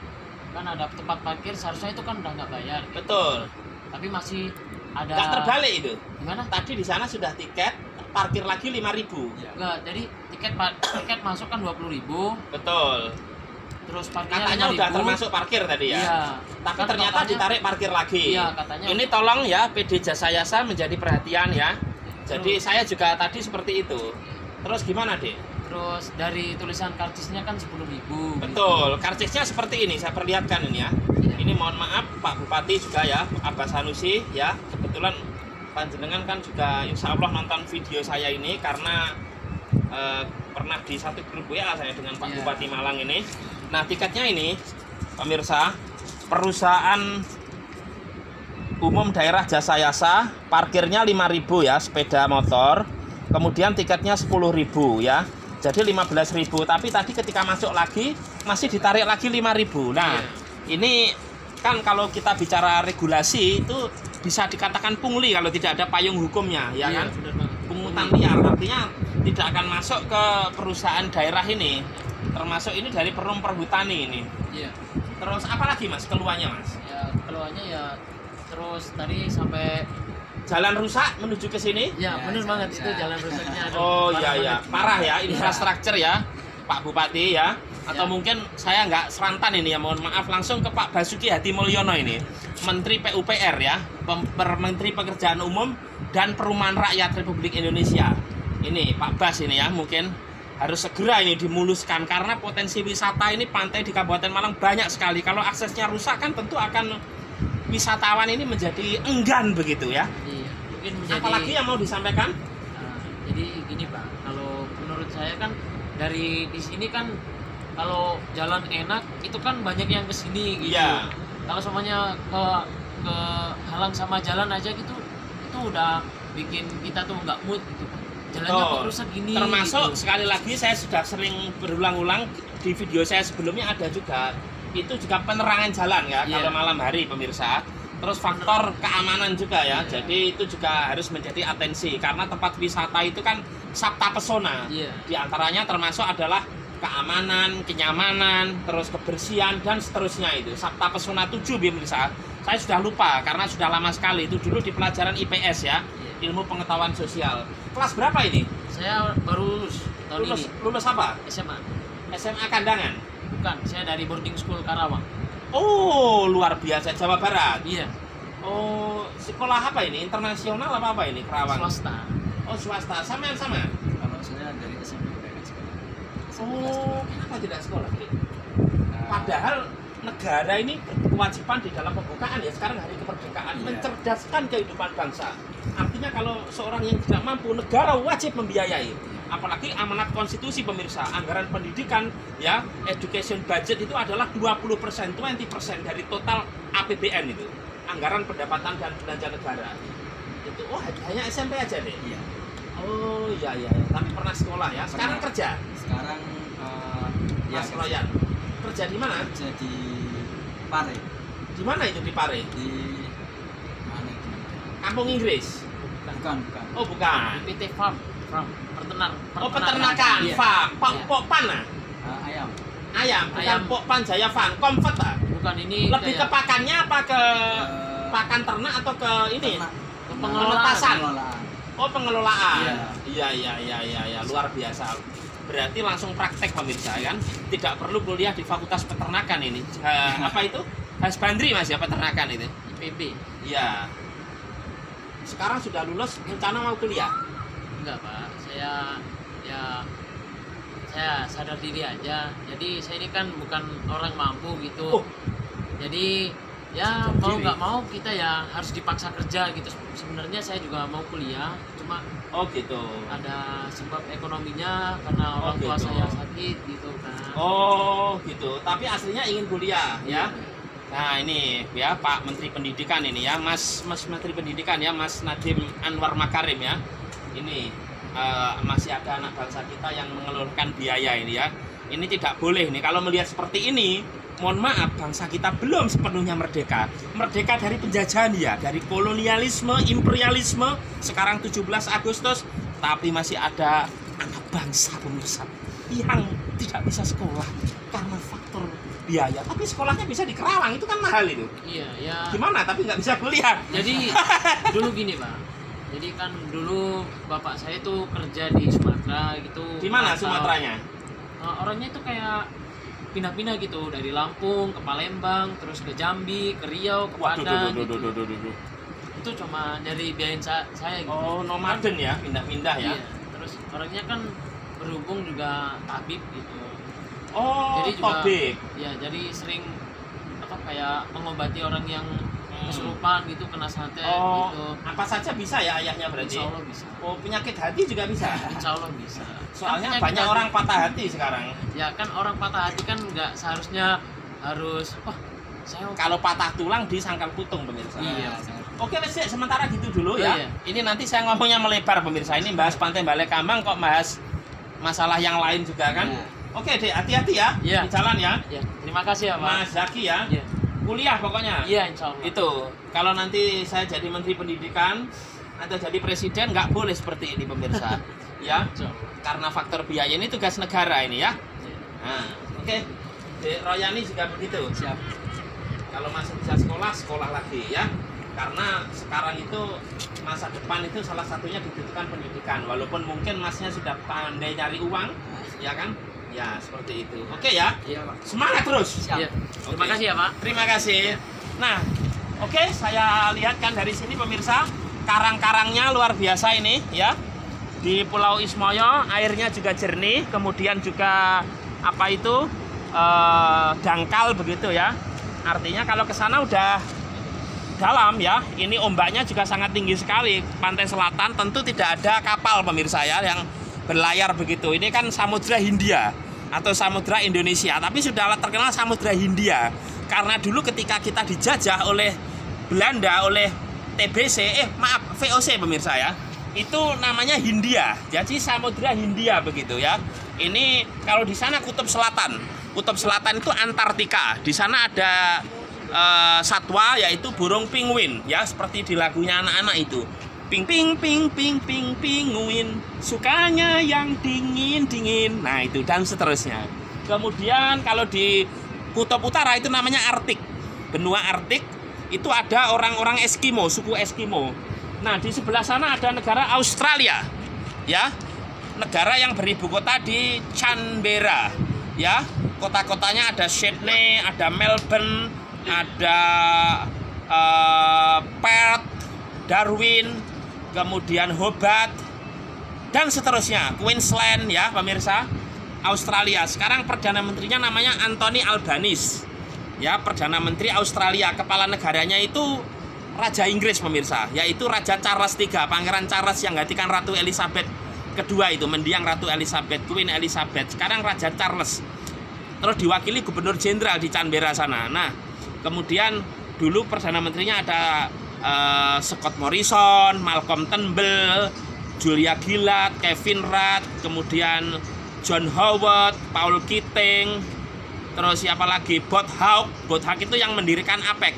S6: kan ada tempat parkir, seharusnya itu kan udah nggak bayar.
S1: Betul.
S6: Tapi masih ada.
S1: Nggak terbalik itu.
S6: Gimana?
S1: Tadi di sana sudah tiket, parkir lagi 5.000.
S6: Enggak, jadi tiket masuk kan 20.000.
S1: Betul.
S6: Terus parkirnya
S1: Katanya
S6: 5.000.
S1: udah termasuk parkir tadi ya.
S6: Iya.
S1: Tapi
S6: Kan
S1: ternyata
S6: totalnya-
S1: ditarik parkir lagi.
S6: Iya, katanya.
S1: Ini tolong ya PD Jasa Yasa menjadi perhatian ya. Jadi saya juga tadi seperti itu. Terus gimana, Dek?
S6: Terus dari tulisan karcisnya kan 10.000.
S1: Betul. Karcisnya seperti ini, saya perlihatkan ini ya. Ini mohon maaf Pak Bupati juga ya, Abbas Sanusi ya. Kebetulan panjenengan kan juga insya Allah nonton video saya ini karena pernah di satu grup WA saya dengan Pak
S6: Iya.
S1: Bupati Malang ini. Nah tiketnya ini pemirsa, perusahaan umum daerah Jasa Yasa, parkirnya 5.000 ya sepeda motor, kemudian tiketnya 10.000 ya, jadi 15.000. Tapi tadi ketika masuk lagi masih ditarik lagi 5.000. Nah ini kan kalau kita bicara regulasi itu bisa dikatakan pungli kalau tidak ada payung hukumnya ya
S6: Iya,
S1: kan,
S6: benar banget.
S1: pungutan liar, artinya tidak akan masuk ke perusahaan daerah ini, termasuk ini dari Perum Perhutani ini.
S6: Iya.
S1: Terus apa lagi Mas keluarnya Mas?
S6: Ya keluarnya ya terus tadi sampai
S1: Jalan rusak menuju ke sini?
S6: ya benar banget itu jalan rusaknya. aduh,
S1: Oh
S6: parah
S1: iya ya,
S6: banget.
S1: parah ya
S6: Iya.
S1: infrastruktur ya Pak Bupati ya. Atau
S6: Ya.
S1: mungkin saya nggak serantan ini ya, mohon maaf, langsung ke Pak Basuki Hadi Mulyono ini, Menteri PUPR ya, Menteri Pekerjaan Umum dan Perumahan Rakyat Republik Indonesia. Ini Pak Bas ini ya, mungkin harus segera ini dimuluskan karena potensi wisata ini pantai di Kabupaten Malang banyak sekali. Kalau aksesnya rusak kan tentu akan wisatawan ini menjadi enggan begitu ya.
S6: Iya, mungkin menjadi.
S1: Apalagi yang mau disampaikan?
S6: Nah, jadi gini Pak, kalau menurut saya kan dari di sini kan kalau jalan enak itu kan banyak yang kesini gitu.
S1: Iya.
S6: Kalau semuanya ke halang sama jalan aja gitu, itu udah bikin kita tuh nggak mood gitu. Jalannya kok rusak gini.
S1: Termasuk
S6: gitu.
S1: sekali lagi saya sudah sering berulang-ulang di video saya sebelumnya ada juga, itu juga penerangan jalan ya
S6: Iya.
S1: kalau malam hari pemirsa. Terus faktor keamanan juga ya.
S6: Iya.
S1: Jadi itu juga harus menjadi atensi karena tempat wisata itu kan sabta pesona.
S6: Iya.
S1: Di antaranya termasuk adalah keamanan, kenyamanan, terus kebersihan dan seterusnya itu. Sabta pesona 7 pemirsa. Saya sudah lupa karena sudah lama sekali, itu dulu di pelajaran IPS ya, ilmu pengetahuan sosial. Kelas berapa ini?
S6: Saya baru lulus tahun
S1: Lulus,
S6: ini
S1: lulus apa?
S6: SMA.
S1: SMA Kandangan.
S6: Bukan, saya dari boarding school Karawang.
S1: Oh, luar biasa, Jawa Barat.
S6: Iya,
S1: Oh, sekolah apa ini? Internasional apa ini? Kerawang.
S6: swasta.
S1: Oh, swasta. Sama.
S2: Kalau saya dari SMP udah nggak sekolah.
S1: Oh, kenapa tidak sekolah? Padahal negara ini kewajiban di dalam pembukaan ya, sekarang hari kemerdekaan,
S2: Iya.
S1: mencerdaskan kehidupan bangsa. Artinya kalau seorang yang tidak mampu, negara wajib membiayai. Apalagi amanat konstitusi pemirsa, anggaran pendidikan ya, education budget itu adalah 20% dari total APBN itu. Anggaran pendapatan dan belanja negara. Itu hanya SMP aja deh.
S2: Iya.
S1: Oh iya. Tapi pernah sekolah ya. Sekarang
S2: Pernah.
S1: kerja.
S2: Sekarang ya
S1: Mas Royan. Kerja di mana?
S2: kerja di Pare,
S1: Di mana itu di Pare?
S2: di mana itu?
S1: Kampung Inggris.
S2: Bukan.
S1: Oh bukan.
S6: PT Farm,
S1: Oh peternakan,
S6: Iya.
S1: farm,
S6: Iya.
S1: pokpan ah.
S2: Ayam.
S1: Ayam, bukan
S6: Ayam.
S1: pokpan Jaya Farm, comfort ah.
S6: Bukan ini
S1: Lebih ke
S6: kayak
S1: pakannya apa ke
S2: Eh,
S1: pakan ternak atau ke ini?
S2: ternak.
S6: pengelolaan.
S1: Pementasan.
S2: Pengelolaan.
S1: Oh pengelolaan.
S2: Iya.
S1: Iya, luar biasa. berarti langsung praktek pemirsa kan, tidak perlu kuliah di Fakultas Peternakan ini. Apa itu? Hasbandri Mas ya, peternakan itu.
S6: IPB.
S1: Iya. Sekarang sudah lulus, rencana mau kuliah?
S6: Enggak Pak, saya sadar diri aja. Jadi saya ini kan bukan orang mampu gitu.
S1: Oh.
S6: Jadi ya
S1: Sadar
S6: mau
S1: diri.
S6: nggak mau kita ya harus dipaksa kerja gitu. Sebenarnya saya juga mau kuliah, cuma
S1: Oh gitu.
S6: ada sebab ekonominya karena orang tua
S1: gitu.
S6: saya sakit gitu kan.
S1: Oh gitu. Tapi aslinya ingin kuliah ya. Nah ini ya Pak Menteri Pendidikan ini ya, Mas Menteri Pendidikan ya, Mas Nadiem Anwar Makarim ya. Ini masih ada anak bangsa kita yang mengeluarkan biaya ini ya. Ini tidak boleh nih, kalau melihat seperti ini, mohon maaf, bangsa kita belum sepenuhnya merdeka. Merdeka dari penjajahan ya, dari kolonialisme, imperialisme. Sekarang 17 Agustus, tapi masih ada anak bangsa pemirsa yang tidak bisa sekolah karena faktor biaya. Tapi sekolahnya bisa di Kerawang, itu kan mahal itu.
S6: Iya, ya.
S1: Gimana? Tapi nggak bisa kuliah.
S6: Jadi dulu gini Pak. Jadi kan dulu bapak saya tuh kerja di Sumatera gitu.
S1: Di mana
S6: Atau-
S1: Sumateranya?
S6: orangnya itu kayak pindah-pindah gitu dari Lampung ke Palembang, terus ke Jambi, ke Riau, ke Padang. Gitu. Itu cuma nyari biayain saya gitu.
S1: Oh, nomaden ya, pindah-pindah ya.
S6: Iya. Terus orangnya kan berhubung juga tabib gitu.
S1: Oh,
S6: Jadi juga
S1: tobik.
S6: ya jadi sering kayak mengobati orang yang kesurupan gitu, kena santet
S1: Oh,
S6: gitu.
S1: apa saja bisa ya ayahnya berarti?
S6: Insya Allah bisa.
S1: Oh, penyakit hati juga bisa.
S6: Insya Allah bisa.
S1: Soalnya
S6: Kan
S1: banyak
S6: penyakit
S1: orang patah hati sekarang.
S6: Ya kan orang patah hati kan nggak seharusnya harus saya
S1: Kalau patah tulang disangkal putung pemirsa.
S6: Iya.
S1: Oke, wes sementara gitu dulu
S6: Oh,
S1: ya.
S6: iya.
S1: Ini nanti saya ngomongnya melebar pemirsa. Ini bahas Pantai Balai Kambang kok bahas masalah yang lain juga kan.
S2: Iya.
S1: Oke, Dek, hati-hati ya.
S6: Iya.
S1: Di jalan ya.
S6: Ya, terima kasih ya Pak.
S1: Mas Zaki ya.
S6: Iya.
S1: Kuliah pokoknya.
S6: Iya, insya Allah.
S1: Itu kalau nanti saya jadi Menteri Pendidikan atau jadi Presiden nggak boleh seperti ini pemirsa. Ya,
S6: Insya Allah.
S1: karena faktor biaya ini tugas negara ini ya.
S6: Iya.
S1: Nah, oke. Dek Royani juga begitu.
S2: Siap.
S1: Kalau masih bisa sekolah, sekolah lagi ya. Karena sekarang itu masa depan itu salah satunya dibutuhkan pendidikan. Walaupun mungkin masnya sudah pandai cari uang, ya kan? Ya seperti itu. Oke ya.
S2: Iya Pak.
S1: Semangat terus.
S2: Siap.
S6: Iya. Terima
S1: Oke.
S6: kasih ya Pak.
S1: Terima kasih. Nah, oke, saya lihat kan dari sini pemirsa, karang-karangnya luar biasa ini ya. Di Pulau Ismoyo airnya juga jernih, kemudian juga apa itu dangkal begitu ya. Artinya kalau ke sana udah dalam ya. Ini ombaknya juga sangat tinggi sekali. Pantai selatan tentu tidak ada kapal pemirsa ya yang berlayar begitu. Ini kan Samudra Hindia atau Samudra Indonesia, tapi sudah terkenal Samudra Hindia karena dulu ketika kita dijajah oleh Belanda, oleh TBC, VOC pemirsa ya, itu namanya Hindia, jadi Samudra Hindia begitu ya. Ini kalau di sana Kutub Selatan itu Antartika, di sana ada satwa yaitu burung pinguin ya, seperti di lagunya anak-anak itu. Ping ping ping ping ping pinguin sukanya yang dingin. Nah itu dan seterusnya. Kemudian kalau di Kutub Utara itu namanya Arktik. Benua Arktik itu ada orang-orang Eskimo, suku Eskimo. Nah di sebelah sana ada negara Australia. Ya. Negara yang beribu kota di Canberra. Ya. Kota-kotanya ada Sydney, ada Melbourne, ada Perth, Darwin, kemudian Hobart dan seterusnya, Queensland ya pemirsa, Australia. Sekarang Perdana Menterinya namanya Anthony Albanese ya, Perdana Menteri Australia. Kepala negaranya itu Raja Inggris pemirsa, yaitu Raja Charles III, Pangeran Charles yang gantikan Ratu Elizabeth kedua itu, mendiang Ratu Elizabeth, Queen Elizabeth. Sekarang Raja Charles. Terus diwakili Gubernur Jenderal di Canberra sana. Nah kemudian dulu Perdana Menterinya ada Scott Morrison, Malcolm Turnbull, Julia Gillard, Kevin Rudd, kemudian John Howard, Paul Keating, terus siapa lagi? Bob Hawke. Bob Hawke itu yang mendirikan APEC.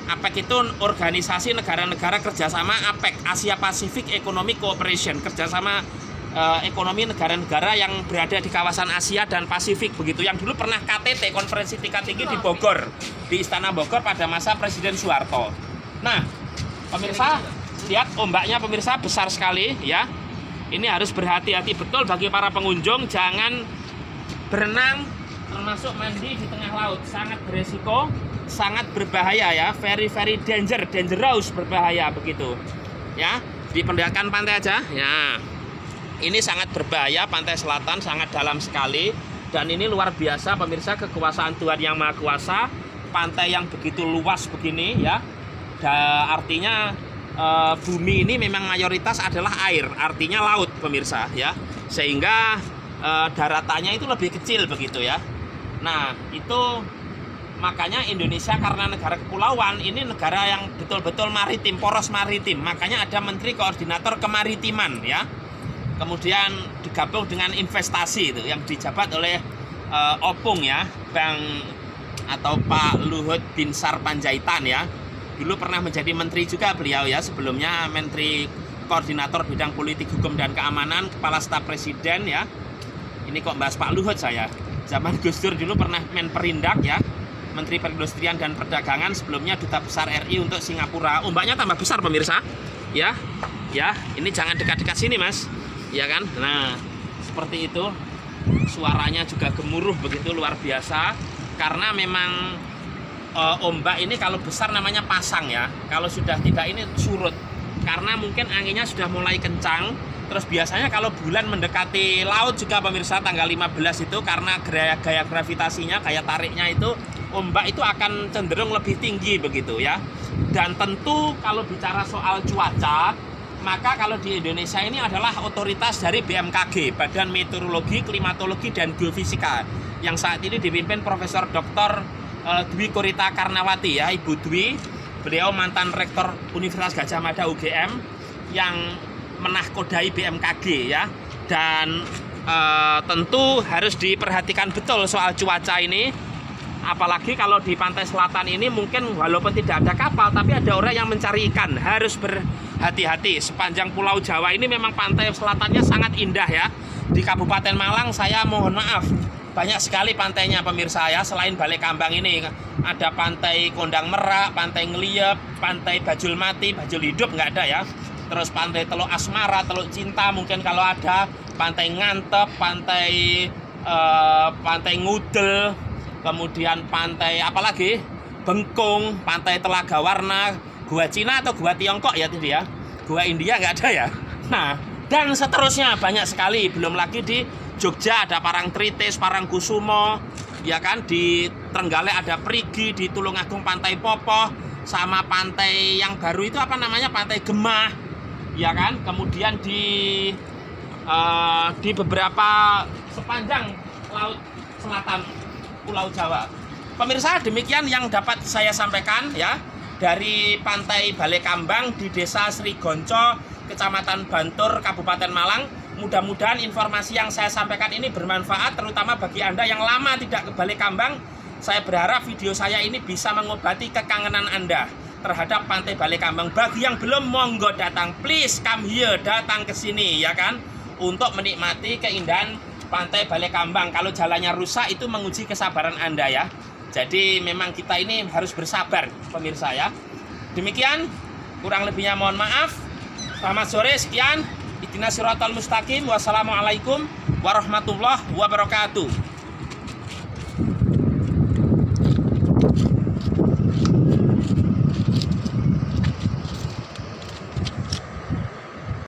S1: APEC itu organisasi negara-negara kerjasama APEC, Asia Pacific Economic Cooperation, kerjasama ekonomi negara-negara yang berada di kawasan Asia dan Pasifik begitu. Yang dulu pernah KTT, konferensi tingkat tinggi di Bogor, di Istana Bogor pada masa Presiden Soeharto. Nah, pemirsa, lihat ombaknya pemirsa besar sekali ya. Ini harus berhati-hati betul bagi para pengunjung, jangan berenang termasuk mandi di tengah laut, sangat beresiko, sangat berbahaya ya, very dangerous, berbahaya begitu ya. Diperlihatkan pantai aja ya, ini sangat berbahaya, pantai selatan sangat dalam sekali, dan ini luar biasa pemirsa, kekuasaan Tuhan Yang Maha Kuasa. Pantai yang begitu luas begini ya, artinya bumi ini memang mayoritas adalah air, artinya laut pemirsa ya, sehingga daratannya itu lebih kecil begitu ya. Nah itu makanya Indonesia karena negara kepulauan, ini negara yang betul-betul maritim, poros maritim, makanya ada Menteri Koordinator Kemaritiman ya. Kemudian digabung dengan investasi itu yang dijabat oleh Opung ya, Bang atau Pak Luhut Binsar Panjaitan ya. Dulu pernah menjadi menteri juga beliau ya, sebelumnya Menteri Koordinator Bidang Politik Hukum dan Keamanan, Kepala Staf Presiden ya. Ini kok bahas Pak Luhut saya. Zaman Gus Dur dulu pernah Menperindak ya, Menteri Perindustrian dan Perdagangan, sebelumnya Duta Besar RI untuk Singapura. Ombaknya tambah besar pemirsa. Ya. Ya, ini jangan dekat-dekat sini, Mas. Ya kan? Nah, seperti itu. Suaranya juga gemuruh begitu, luar biasa. Karena memang ombak ini kalau besar namanya pasang ya, kalau sudah tidak ini surut, karena mungkin anginnya sudah mulai kencang. Terus biasanya kalau bulan mendekati laut juga pemirsa, tanggal 15 itu karena gaya gravitasinya, gaya tariknya itu, ombak itu akan cenderung lebih tinggi begitu ya. Dan tentu kalau bicara soal cuaca, maka kalau di Indonesia ini adalah otoritas dari BMKG, Badan Meteorologi, Klimatologi dan Geofisika, yang saat ini dipimpin Profesor Dr. Dwi Korita Karnawati ya, Ibu Dwi. Beliau mantan rektor Universitas Gadjah Mada UGM yang menahkodai BMKG ya. Dan tentu harus diperhatikan betul soal cuaca ini. Apalagi kalau di pantai selatan ini mungkin walaupun tidak ada kapal, tapi ada orang yang mencari ikan. Harus berhati-hati. Sepanjang Pulau Jawa ini memang pantai selatannya sangat indah ya. Di Kabupaten Malang saya mohon maaf, banyak sekali pantainya pemirsa ya. Selain Balekambang ini ada pantai Kondang Merak, pantai Ngeliep, pantai Bajul Mati, Bajul Hidup nggak ada ya. Terus pantai Teluk Asmara, Teluk Cinta mungkin kalau ada, pantai Ngantep, pantai Ngudel, kemudian pantai apalagi Bengkung, pantai Telaga Warna, Gua Cina atau Gua Tiongkok ya tadi ya. Gua India nggak ada ya. Nah, dan seterusnya banyak sekali. Belum lagi di Jogja ada Parangtritis, Parangkusumo, ya kan, di Trenggalek ada Prigi, di Tulungagung Pantai Popoh, sama pantai yang baru itu apa namanya, Pantai Gemah, ya kan. Kemudian di beberapa sepanjang laut selatan Pulau Jawa. Pemirsa, demikian yang dapat saya sampaikan ya dari Pantai Balekambang di Desa Sri Gonco, Kecamatan Bantur, Kabupaten Malang. Mudah-mudahan informasi yang saya sampaikan ini bermanfaat, terutama bagi Anda yang lama tidak ke Balekambang. Saya berharap video saya ini bisa mengobati kekangenan Anda terhadap Pantai Balekambang. Bagi yang belum, monggo datang, please come here, datang ke sini ya kan, untuk menikmati keindahan Pantai Balekambang. Kalau jalannya rusak itu menguji kesabaran Anda ya. Jadi memang kita ini harus bersabar pemirsa ya. Demikian, kurang lebihnya mohon maaf. Selamat sore, sekian. Ihdinas siratal mustaqim. Wassalamualaikum warahmatullahi wabarakatuh.